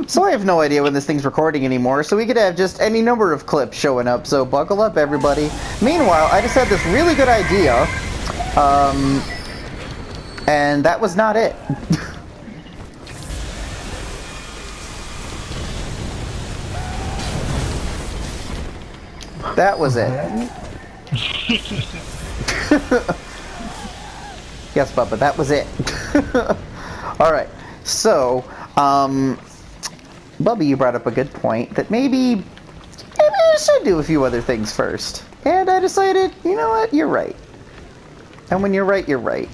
So I have no idea when this thing's recording anymore, so we could have just any number of clips showing up, so buckle up, everybody. Meanwhile, I just had this really good idea, and that was not it. That was it. Yes, Bubba, that was it. Alright, so, Bubba, you brought up a good point that maybe I should do a few other things first. And I decided, you know what, you're right. And when you're right, you're right.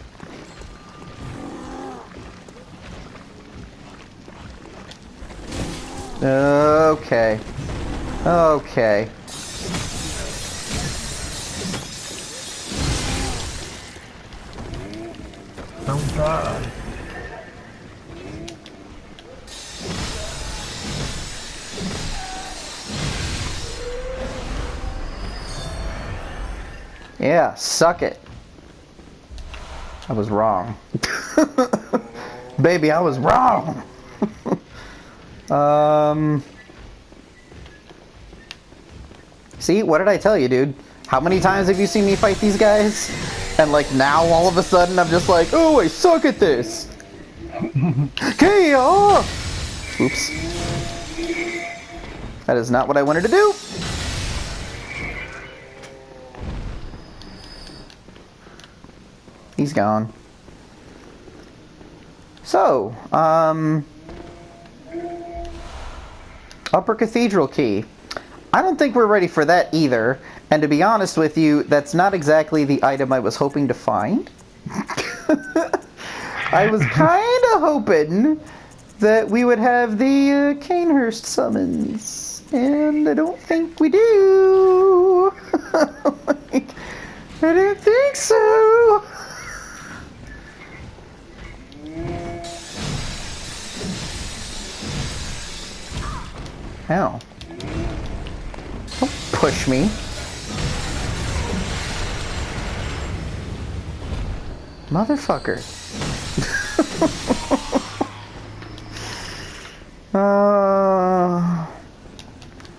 Okay. Okay. Don't die. Yeah, suck it. I was wrong. Baby, I was wrong. See, what did I tell you, dude? How many times have you seen me fight these guys? And like now, all of a sudden, I'm just like, oh, I suck at this. Okay, oops. That is not what I wanted to do. He's gone. So, Upper Cathedral Key. I don't think we're ready for that either. And to be honest with you, that's not exactly the item I was hoping to find. I was kind of hoping that we would have the Canehurst summons. And I don't think we do. Like, I don't think so. Ow. Don't push me. Motherfucker.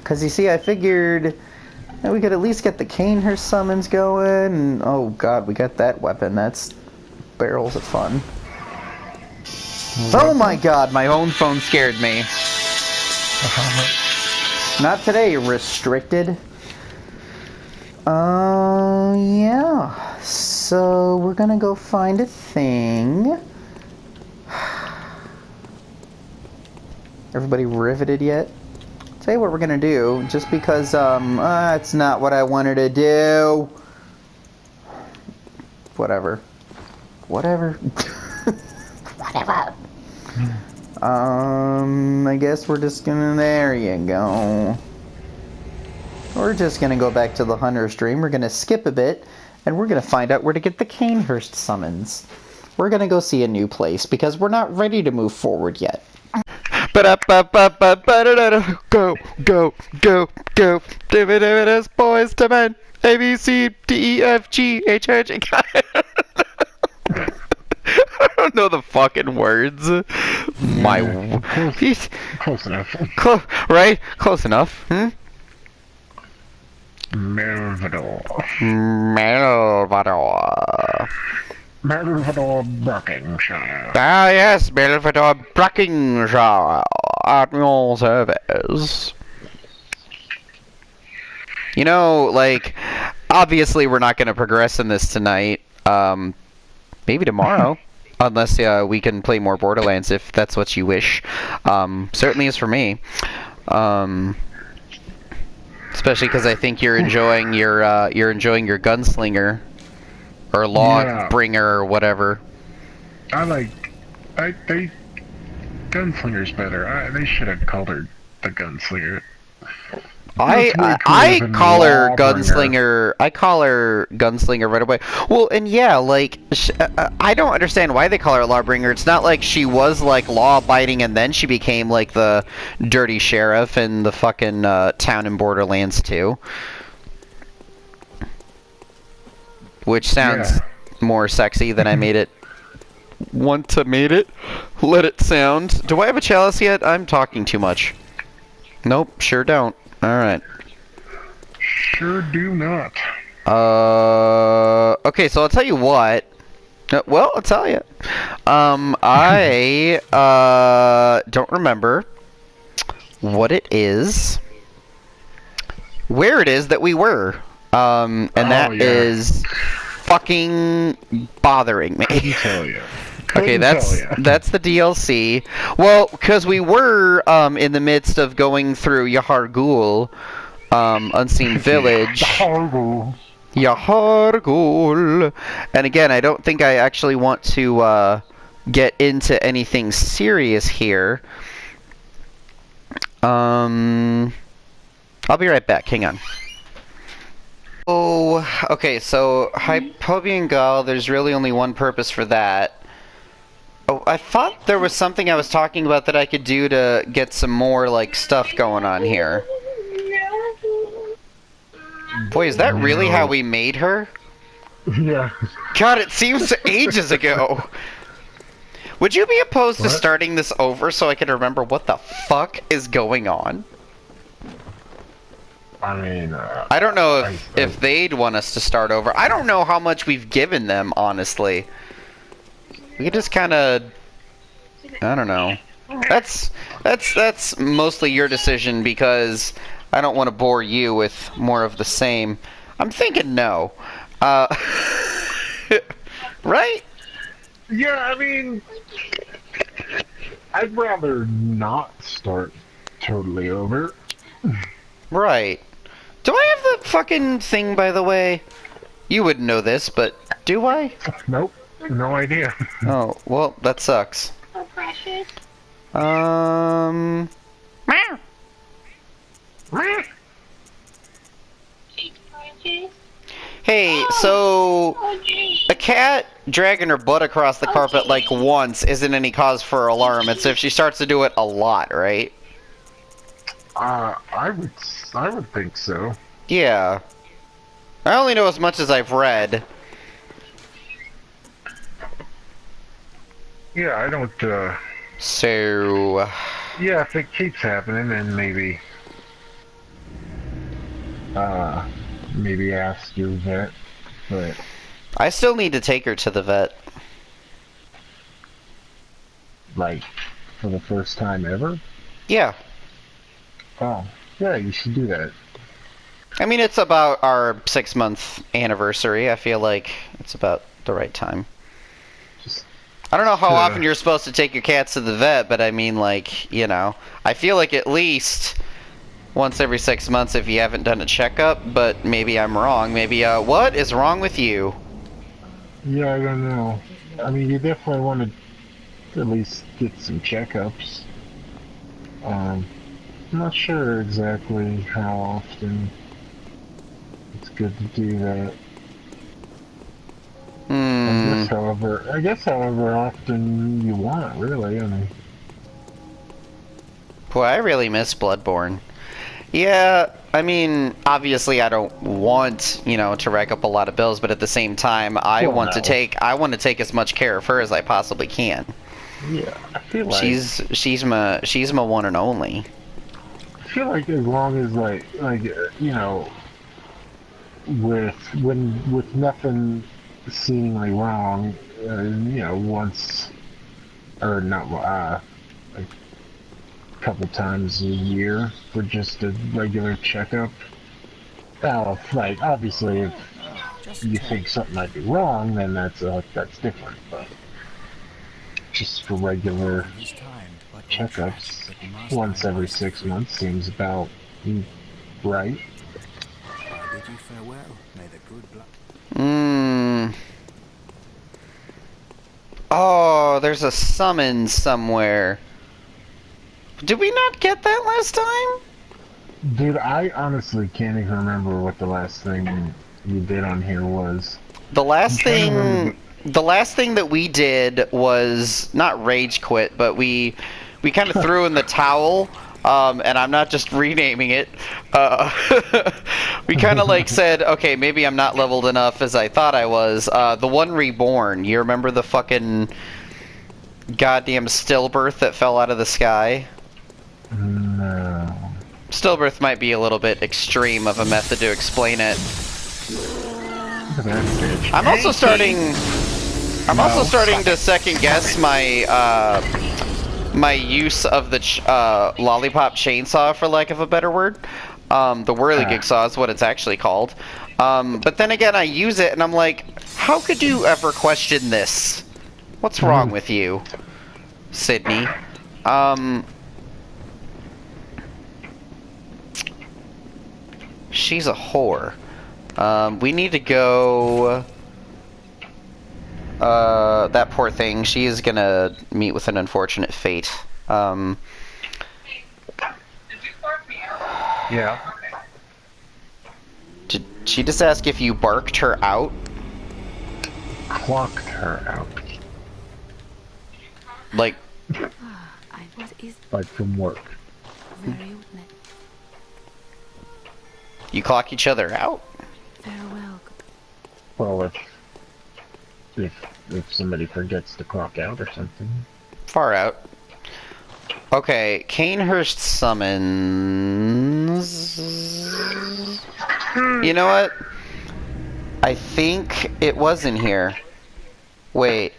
Cause you see, I figured that we could at least get the Canehurst summons going, and oh god, we got that weapon. That's barrels of fun. Oh my god, my own phone scared me. Not today, restricted. Yeah. So we're gonna go find a thing. Everybody riveted yet? Tell you what we're gonna do, just because it's not what I wanted to do. Whatever. Whatever. Whatever. I guess we're just gonna, there you go. We're just gonna go back to the Hunter stream. We're gonna skip a bit, and we're gonna find out where to get the Canehurst summons. We're gonna go see a new place, because we're not ready to move forward yet. Go, go, go, go. Dividends, boys to men. A, B, C, D, E, F, G, H, I, J, K. I don't know the fucking words. Yeah, close enough. Right? Close enough. Hmm? Melvador. Melvador. Melvador Buckinghamshire. Ah, yes, Melvador Buckinghamshire. At your service. You know, like, obviously we're not going to progress in this tonight. Maybe tomorrow. Unless we can play more Borderlands if that's what you wish. Certainly is for me. Especially because I think you're enjoying your gunslinger or log bringer or whatever. They Gunslinger's better. They should have called her the Gunslinger. I call her Gunslinger. I call her Gunslinger right away. Well, and yeah, like I don't understand why they call her Lawbringer. It's not like she was like law-abiding and then she became like the dirty sheriff in the fucking town in Borderlands 2, which sounds more sexy than I made it want to mate it, let it sound. Do I have a chalice yet? I'm talking too much. Nope, sure don't. Alright. Sure do not. Okay, so I'll tell you what. Well, I'll tell you. I, don't remember what it is, where it is that we were. And that is fucking bothering me. Couldn't tell you. Okay, that's the DLC. Well, because we were in the midst of going through Yahar Ghul, Unseen Village. Yahar Ghul. And again, I don't think I actually want to get into anything serious here. I'll be right back. Hang on. Oh, okay, so Hypobian Gall, there's really only one purpose for that. Oh, I thought there was something I was talking about that I could do to get some more, like, stuff going on here. Boy, is that really how we made her? Yeah. God, it seems ages ago. Would you be opposed to starting this over so I can remember what the fuck is going on? I mean, I don't know if they'd want us to start over. I don't know how much we've given them, honestly. We could just kind of... I don't know. That's mostly your decision because I don't want to bore you with more of the same. I'm thinking no. Right? yeah, I mean, I'd rather not start totally over. Right. Do I have the fucking thing, by the way? You wouldn't know this, but do I? Nope. No idea. Oh, well, that sucks. Oh, precious. Meow. Precious. Hey, so Oh, geez. a cat dragging her butt across the carpet like once isn't any cause for alarm. It's if she starts to do it a lot, right? I would think so. Yeah. I only know as much as I've read. Yeah, I don't, So... yeah, if it keeps happening, then maybe, maybe ask your vet, but... I still need to take her to the vet. Like, for the first time ever? Yeah. Oh, yeah, you should do that. I mean, it's about our 6-month anniversary. I feel like it's about the right time. Just, I don't know how often you're supposed to take your cats to the vet, but I mean, like, you know, I feel like at least once every 6 months if you haven't done a checkup, but maybe I'm wrong. Maybe, what is wrong with you? yeah, I don't know. I mean, you definitely want to at least get some checkups. I'm not sure exactly how often it's good to do that. I guess however often you want, really. I mean, Boy, I really miss Bloodborne. Yeah, I mean, obviously I don't want, you know, to rack up a lot of bills, but at the same time, I want to take as much care of her as I possibly can. yeah, I feel like She's my one and only. I feel like as long as like you know, with nothing seemingly wrong, you know, once or not like a couple times a year for just a regular checkup. Now, like obviously, if you think something might be wrong, then that's different. But just for regular checkups, once every 6 months seems about right. Oh, there's a summon somewhere. Did we not get that last time? Dude, I honestly can't even remember what the last thing you did on here was. The last thing that we did was not rage quit, but we kind of threw in the towel. And I'm not just renaming it. We kind of like said, okay, maybe I'm not leveled enough as I thought I was. The one Reborn, you remember the fucking goddamn stillbirth that fell out of the sky? No. Stillbirth might be a little bit extreme of a method to explain it. Look at that bitch. I'm also starting to second guess my my use of the lollipop chainsaw, for lack of a better word. The whirligig saw is what it's actually called. But then again, I use it and I'm like, how could you ever question this? What's wrong with you, Sydney? She's a whore. We need to go... that poor thing, she is gonna meet with an unfortunate fate. Did you bark me out? Yeah. Did she just ask if you barked her out? Clocked her out. Like, I was is Like from work. very you clock each other out? farewell. Well, if somebody forgets to clock out or something. Far out. Okay, Canehurst summons... You know what? I think it was in here. Wait.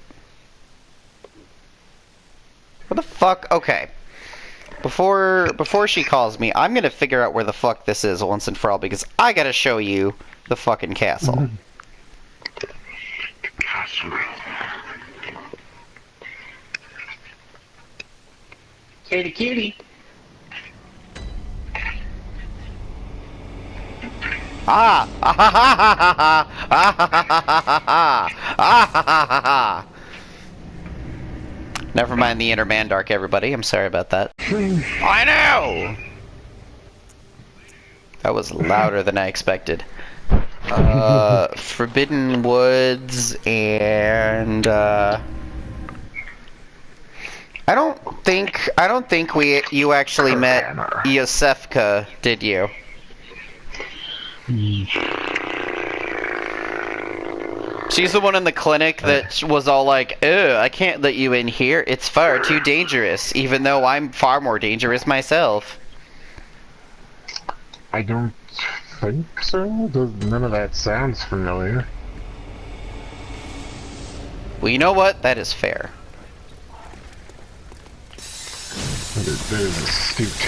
What the fuck? Okay. Before she calls me, I'm gonna figure out where the fuck this is once and for all, because I gotta show you the fucking castle. Kitty kitty. Ah! Ah ha ha ha ha ha ha ha ha ha ha. Never mind the inner Mandark, everybody. I'm sorry about that. I know! That was louder than I expected. Forbidden Woods and I don't think you actually met Iosefka, did you? She's the one in the clinic that was all like, "Ugh, I can't let you in here. It's far too dangerous," even though I'm far more dangerous myself. I don't think so. None of that sounds familiar. Well, you know what? That is fair. That is astute.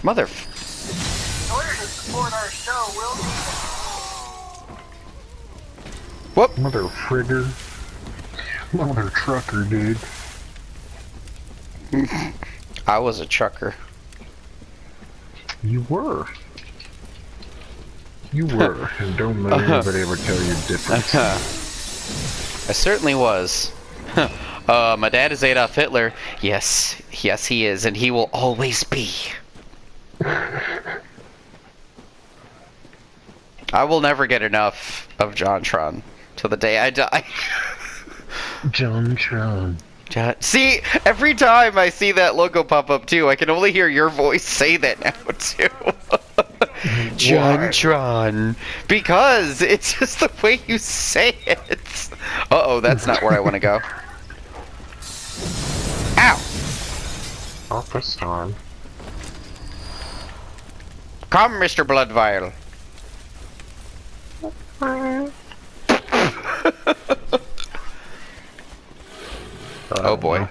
Mother... In order to support our show, we'll need Whoop! Mother frigger. Mother trucker, dude. I was a trucker. You were. You were. And don't let anybody ever tell you different. I certainly was. My dad is Adolf Hitler. Yes, yes he is, and he will always be. I will never get enough of JonTron till the day I die. JonTron. See, every time I see that logo pop up too, I can only hear your voice say that now too. JonTron. Because it's just the way you say it. Uh-oh, that's not where I want to go. Ow! Off this time. Come, Mr. Bloodvial. Oh boy.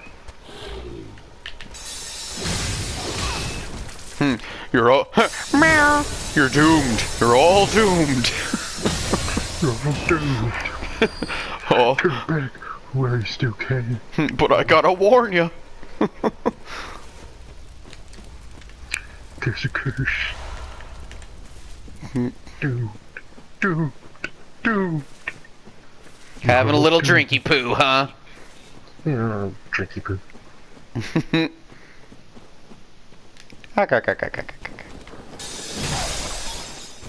You're all... Meow. You're doomed. You're all doomed. You're all doomed. Oh. Turn back where you still can. But I gotta warn you. There's a curse. Doomed. Doomed. Doomed. Having a little drinky poo, huh? Yeah, drinky poo.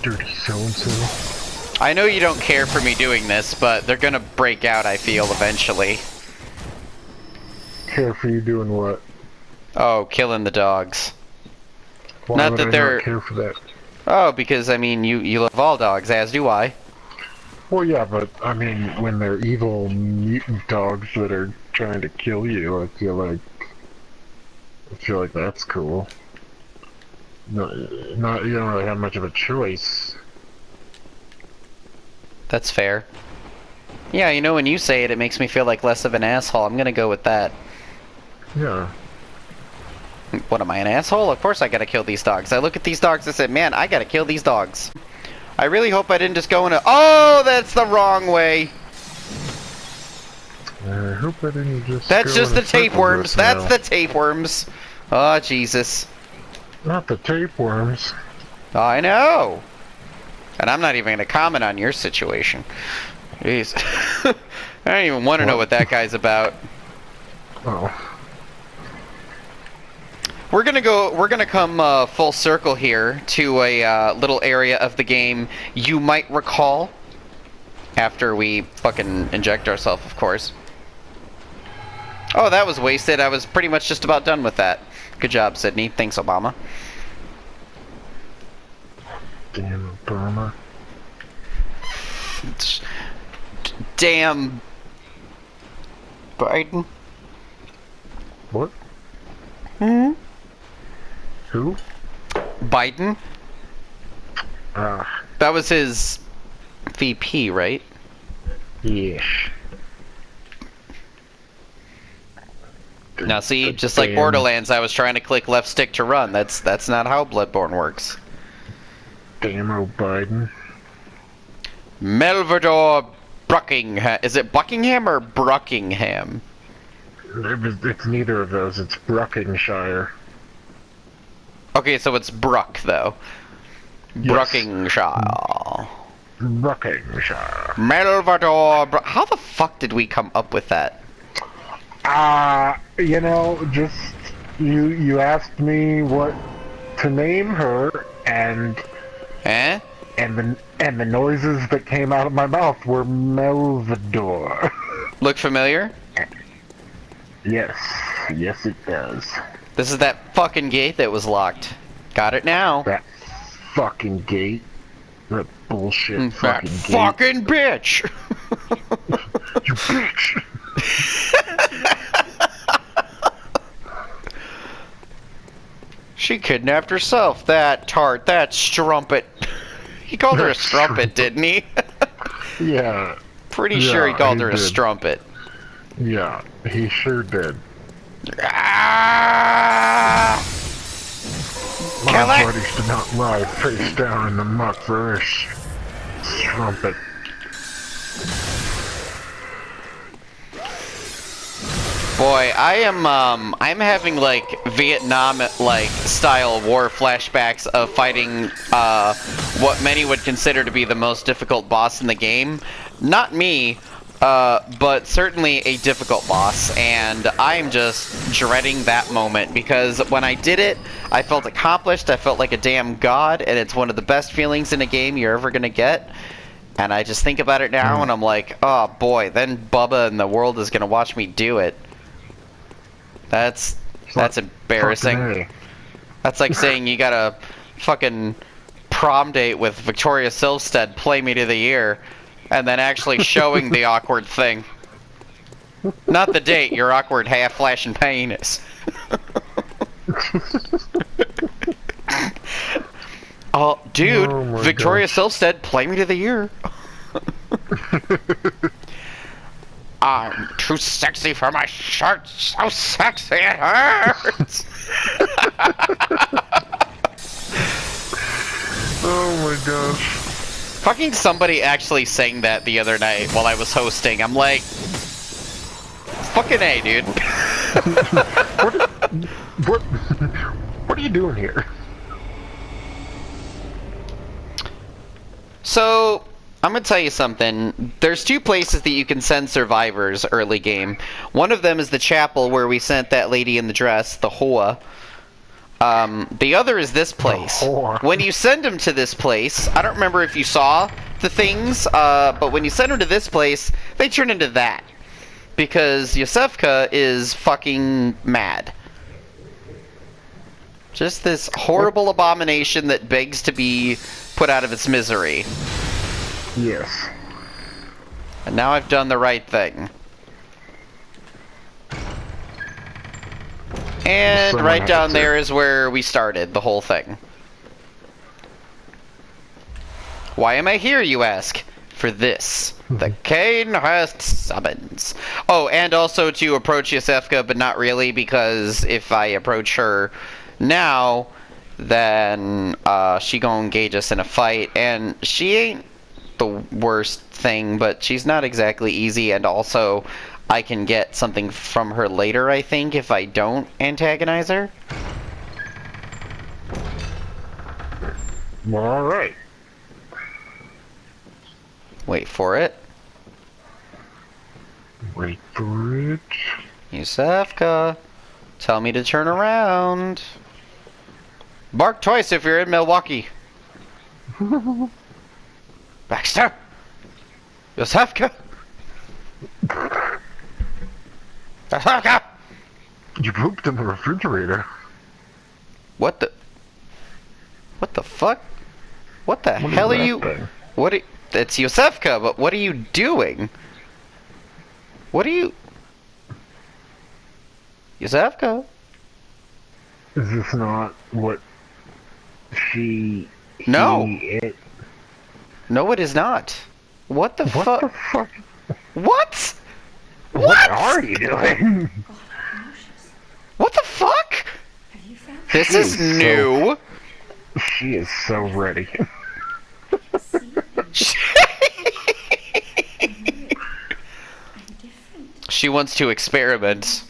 Dirty so-and-so. I know you don't care for me doing this, but they're gonna break out, I feel, eventually. Care for you doing what? Oh, killing the dogs. Why Not would that I they're... not care for that? Oh, because, I mean, you love all dogs, as do I. Well, yeah, but I mean, when they're evil mutant dogs that are trying to kill you, I feel like that's cool. No, not you don't really have much of a choice. That's fair. Yeah, you know, when you say it, it makes me feel like less of an asshole. I'm gonna go with that. Yeah. What, am I, an asshole? Of course I gotta kill these dogs. I look at these dogs and say, man, I gotta kill these dogs. I really hope I didn't just go in a— oh, that's the wrong way! I hope I didn't just. That's go just in the a circle tapeworms. just That's now. the tapeworms. Oh, Jesus. Not the tapeworms. I know. And I'm not even gonna comment on your situation. Jeez. I don't even want to know what that guy's about. Oh. We're gonna come full circle here to a little area of the game you might recall after we fucking inject ourselves, of course. Oh, that was wasted. I was pretty much just about done with that. Good job, Sydney. Thanks, Obama. Damn Obama. Damn Biden. What? Hmm? Who? Biden? Ah, That was his VP, right? yes. Now see, just like Damn. Borderlands, I was trying to click left stick to run. That's not how Bloodborne works. Damn old Biden. Melvador Buckingham. Is it Buckingham or Bruckingham? It's neither of those. It's Buckinghamshire. Okay, so it's Bruck, though. Yes. Bruckingshire. Buckinghamshire. Melvador How the fuck did we come up with that? You know, just you asked me what to name her, and Eh? the noises that came out of my mouth were Melvador. Look familiar? Yes, yes it does. This is that fucking gate that was locked. Got it now. That fucking gate. That bullshit That fucking gate. fucking bitch! You bitch! She kidnapped herself, that tart, that strumpet. He called her a That strumpet, didn't he? Yeah, Pretty sure he called he her a did. strumpet. yeah, he sure did. Ah! My Kill it! buddies did not lie face down in the muck for this strumpet. Boy, I'm having like Vietnam like style war flashbacks of fighting what many would consider to be the most difficult boss in the game. Not me, but certainly a difficult boss, and I'm just dreading that moment because when I did it, I felt accomplished, I felt like a damn god, and it's one of the best feelings in a game you're ever gonna get. And I just think about it now and I'm like, oh boy, then Bubba and the world is gonna watch me do it. That's embarrassing. Fucking A. That's like saying you got a fucking prom date with Victoria Silvstedt, play me to the ear, and then actually showing the awkward thing. Not the date, your awkward half-flashing penis. Oh, dude, Oh my Victoria Silvstedt, play me to the ear. I'm too sexy for my shirt, so sexy it hurts. Oh my gosh. Fucking somebody actually sang that the other night while I was hosting. I'm like, fucking A, dude. What are you doing here? So, I'm gonna tell you something. There's two places that you can send survivors early game. One of them is the chapel where we sent that lady in the dress, the Hoa. The other is this place. Whore. When you send them to this place, I don't remember if you saw the things, but when you send them to this place, they turn into that. Because Yosefka is fucking mad. Just this horrible abomination that begs to be put out of its misery. Yes. And now I've done the right thing. And Someone right had down to. there is where we started the whole thing. Why am I here, you ask? For this. The Canehurst summons. Oh, and also to approach Yosefka, but not really, because if I approach her now, then she gonna engage us in a fight, and she ain't the worst thing, but she's not exactly easy, and also I can get something from her later, I think, if I don't antagonize her. Well, alright. Wait for it. Wait for it. Yusefka, tell me to turn around. Bark twice if you're in Milwaukee. Baxter! Yusefka! Yusefka! You pooped in the refrigerator. What the fuck? What the What is hell are that you... thing? What are... It's Yusefka, but what are you doing? What are you... Yusefka? Is this not what she... No. It? No, it is not. What the What fuck? the fuck? What? What are you doing? What the fuck? Have you found This is Jeez, new. She is so ready. She wants to experiment.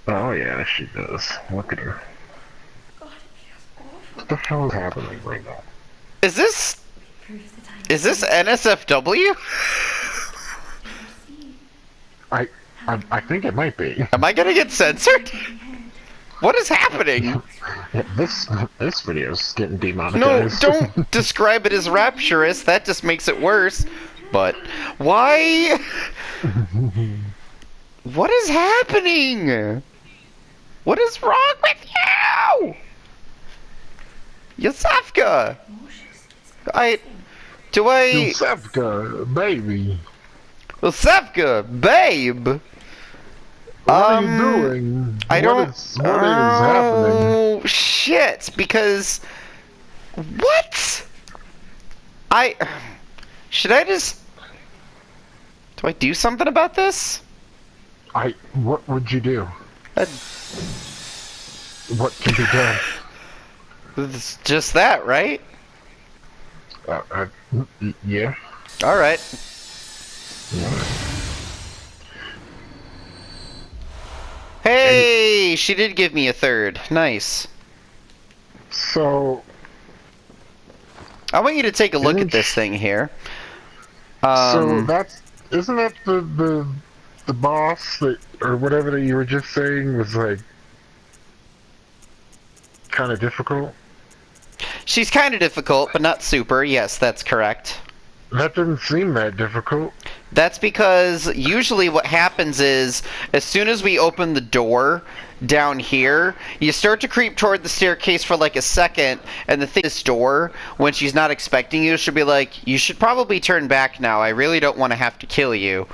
Oh yeah, she does. Look at her. God, it feels awful. What the hell is happening right now? Is this Proves that I'm is this NSFW? I think it might be. Am I gonna get censored? What is happening? Yeah, this video's getting No, demonetized. don't describe it as rapturous. That just makes it worse. But why? What is happening? What is wrong with you? Yosefka! Do I... Yusefka, baby. Yosefka, babe! What are you doing? I don't... What is happening? Oh, shit, because... What? Should I just... Do I do something about this? What would you do? Uh, What can be done? It's just that, right? Yeah. Alright. Hey! She did give me a third. Nice. So, I want you to take a look at this thing here. isn't that the boss that, or whatever that you were just saying was like kind of difficult? She's kind of difficult, but not super. Yes, that's correct. That didn't seem that difficult. That's because usually what happens is, as soon as we open the door down here, you start to creep toward the staircase for like a second, and the thing is, this door, when she's not expecting you, she'll be like, you should probably turn back now. I really don't want to have to kill you.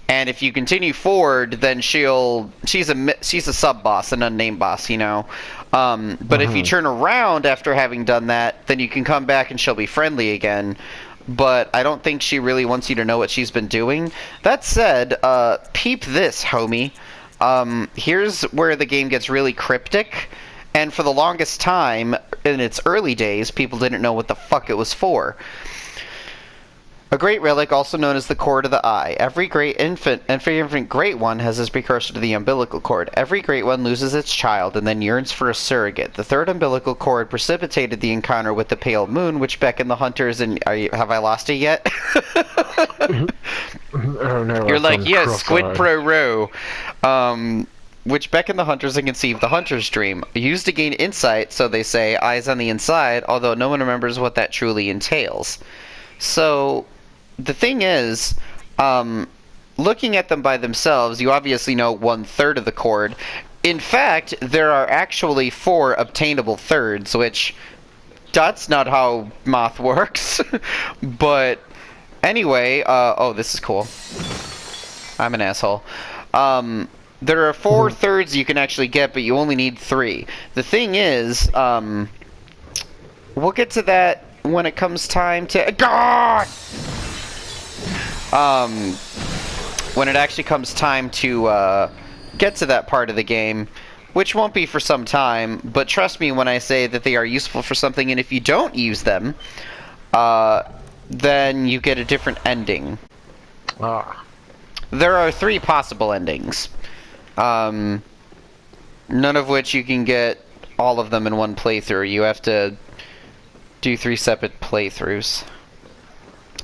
And if you continue forward, then she's a sub-boss, an unnamed boss, you know. But if you turn around after having done that, then you can come back and she'll be friendly again. But I don't think she really wants you to know what she's been doing. That said, peep this, homie. Here's where the game gets really cryptic. And for the longest time, in its early days, people didn't know what the fuck it was for. A great relic, also known as the cord of the eye. Every great infant great one has his precursor to the umbilical cord. Every great one loses its child and then yearns for a surrogate. The third umbilical cord precipitated the encounter with the pale moon, which beckoned the hunters and... have I lost it yet? Oh no. You're like, yes, cross-eyed. squid pro row. Which beckoned the hunters and conceived the hunter's dream. Used to gain insight, so they say, eyes on the inside, although no one remembers what that truly entails. So... the thing is, looking at them by themselves, you obviously know 1/3 of the cord. In fact, there are actually 4 obtainable thirds, which that's not how math works. But Anyway, oh, this is cool. I'm an asshole. There are 4 thirds you can actually get, but you only need 3. The thing is, we'll get to that when it comes time to... God! When it actually comes time to, get to that part of the game, which won't be for some time, but trust me when I say that they are useful for something, and if you don't use them, then you get a different ending. There are 3 possible endings. None of which you can get all of them in one playthrough. You have to do 3 separate playthroughs.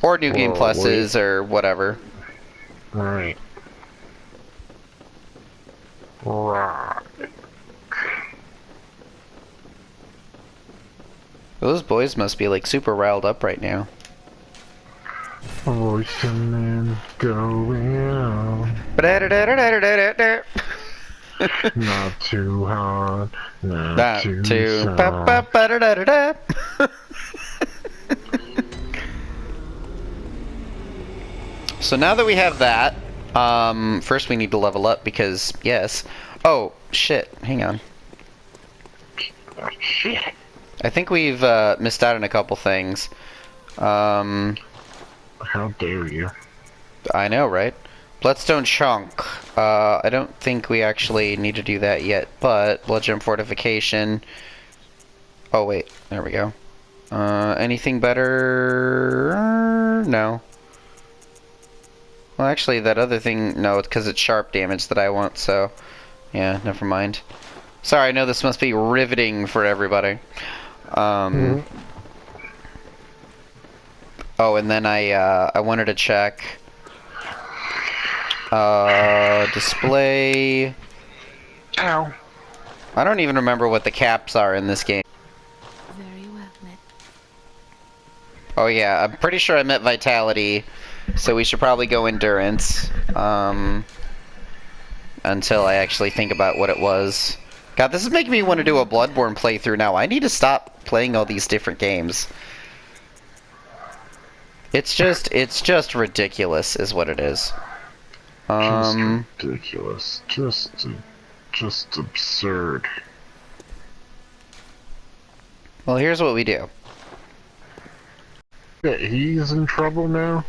Or New Game Pluses, or whatever. Right. Those boys must be like super riled up right now. Voice and then going on. Not too hard, not too soft. So now that we have that, first we need to level up because, yes. Oh, shit. Hang on. Oh, shit. I think we've missed out on a couple things. How dare you? I know, right? Bloodstone Chunk. I don't think we actually need to do that yet, but Bludgeon Fortification. Oh, wait. There we go. Anything better? No. Well, actually, that other thing... No, it's because it's sharp damage that I want, so... Yeah, never mind. Sorry, I know this must be riveting for everybody. Oh, and then I wanted to check... display... Ow. I don't even remember what the caps are in this game. Very well met. Oh yeah, I'm pretty sure I met Vitality, so we should probably go Endurance, until I actually think about what it was. God, this is making me want to do a Bloodborne playthrough now. I need to stop playing all these different games. It's just ridiculous, is what it is. Just ridiculous. Just absurd. Well, here's what we do. Yeah, he's in trouble now?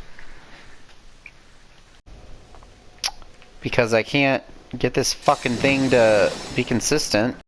Because I can't get this fucking thing to be consistent.